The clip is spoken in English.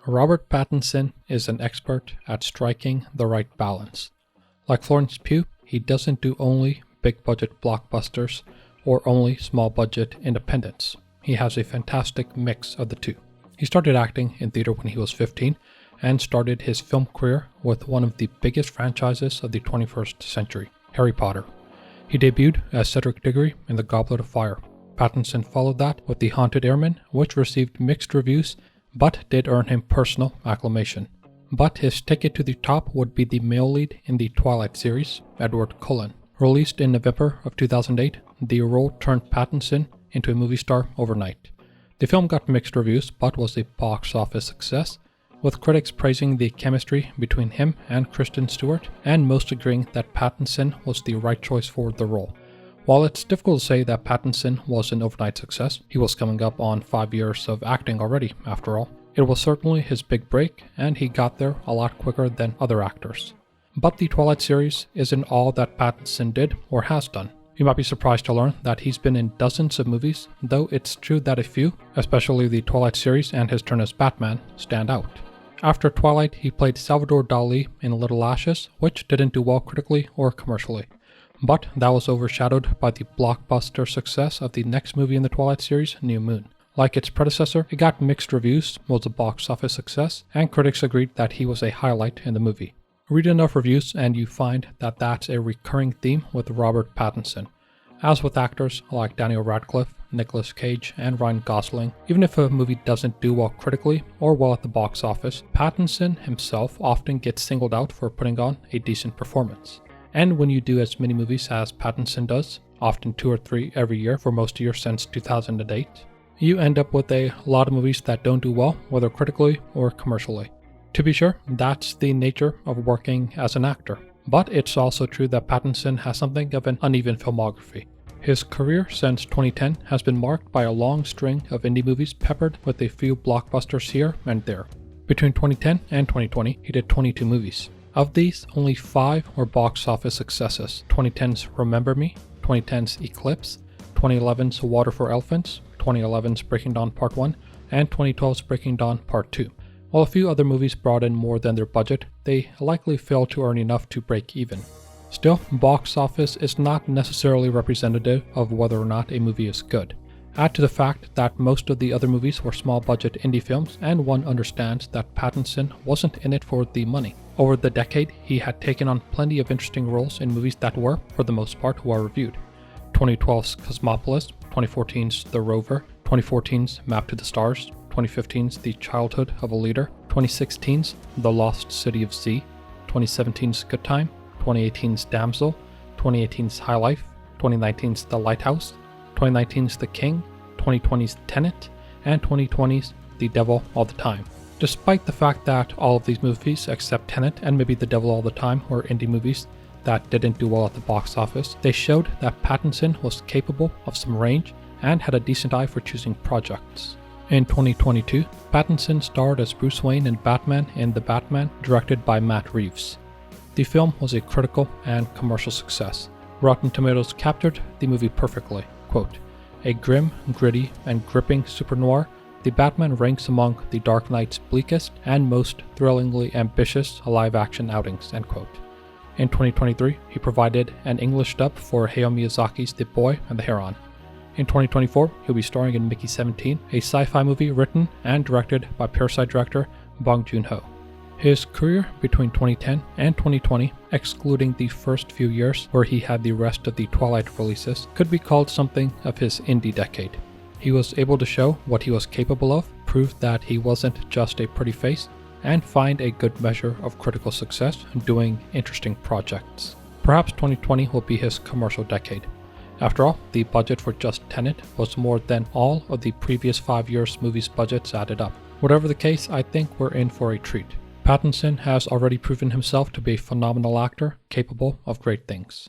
Robert Pattinson is an expert at striking the right balance. Like Florence Pugh, he doesn't do only big-budget blockbusters or only small-budget independents. He has a fantastic mix of the two. He started acting in theater when he was 15 and started his film career with one of the biggest franchises of the 21st century, Harry Potter. He debuted as Cedric Diggory in The Goblet of Fire. Pattinson followed that with The Haunted Airman, which received mixed reviews but did earn him personal acclamation. But his ticket to the top would be the male lead in the Twilight series, Edward Cullen. Released in November of 2008, the role turned Pattinson into a movie star overnight. The film got mixed reviews but was a box office success, with critics praising the chemistry between him and Kristen Stewart, and most agreeing that Pattinson was the right choice for the role. While it's difficult to say that Pattinson was an overnight success, he was coming up on 5 years of acting already, after all. It was certainly his big break, and he got there a lot quicker than other actors. But the Twilight series isn't all that Pattinson did or has done. You might be surprised to learn that he's been in dozens of movies, though it's true that a few, especially the Twilight series and his turn as Batman, stand out. After Twilight, he played Salvador Dali in Little Ashes, which didn't do well critically or commercially. But that was overshadowed by the blockbuster success of the next movie in the Twilight series, New Moon. Like its predecessor, it got mixed reviews, was a box office success, and critics agreed that he was a highlight in the movie. Read enough reviews and you find that that's a recurring theme with Robert Pattinson. As with actors like Daniel Radcliffe, Nicolas Cage, and Ryan Gosling, even if a movie doesn't do well critically or well at the box office, Pattinson himself often gets singled out for putting on a decent performance. And when you do as many movies as Pattinson does, often 2 or 3 every year for most years since 2008, you end up with a lot of movies that don't do well, whether critically or commercially. To be sure, that's the nature of working as an actor. But it's also true that Pattinson has something of an uneven filmography. His career since 2010 has been marked by a long string of indie movies peppered with a few blockbusters here and there. Between 2010 and 2020, he did 22 movies. Of these, only 5 were box office successes: 2010's Remember Me, 2010's Eclipse, 2011's Water for Elephants, 2011's Breaking Dawn Part 1, and 2012's Breaking Dawn Part 2. While a few other movies brought in more than their budget, they likely failed to earn enough to break even. Still, box office is not necessarily representative of whether or not a movie is good. Add to the fact that most of the other movies were small-budget indie films, and one understands that Pattinson wasn't in it for the money. Over the decade, he had taken on plenty of interesting roles in movies that were, for the most part, well-reviewed. 2012's Cosmopolis, 2014's The Rover, 2014's Map to the Stars, 2015's The Childhood of a Leader, 2016's The Lost City of Z, 2017's Good Time, 2018's Damsel, 2018's High Life, 2019's The Lighthouse, 2019's The King, 2020's Tenet, and 2020's The Devil All the Time. Despite the fact that all of these movies, except Tenet and maybe The Devil All the Time, were indie movies that didn't do well at the box office, they showed that Pattinson was capable of some range and had a decent eye for choosing projects. In 2022, Pattinson starred as Bruce Wayne in Batman in The Batman, directed by Matt Reeves. The film was a critical and commercial success. Rotten Tomatoes captured the movie perfectly. Quote, "A grim, gritty, and gripping super-noir, The Batman ranks among The Dark Knight's bleakest and most thrillingly ambitious live-action outings." End quote. In 2023, he provided an English dub for Hayao Miyazaki's The Boy and the Heron. In 2024, he'll be starring in Mickey 17, a sci-fi movie written and directed by Parasite director Bong Joon-ho. His career between 2010 and 2020, excluding the first few years where he had the rest of the Twilight releases, could be called something of his indie decade. He was able to show what he was capable of, prove that he wasn't just a pretty face, and find a good measure of critical success doing interesting projects. Perhaps 2020 will be his commercial decade. After all, the budget for just Tenet was more than all of the previous 5 years' movies' budgets added up. Whatever the case, I think we're in for a treat. Pattinson has already proven himself to be a phenomenal actor, capable of great things.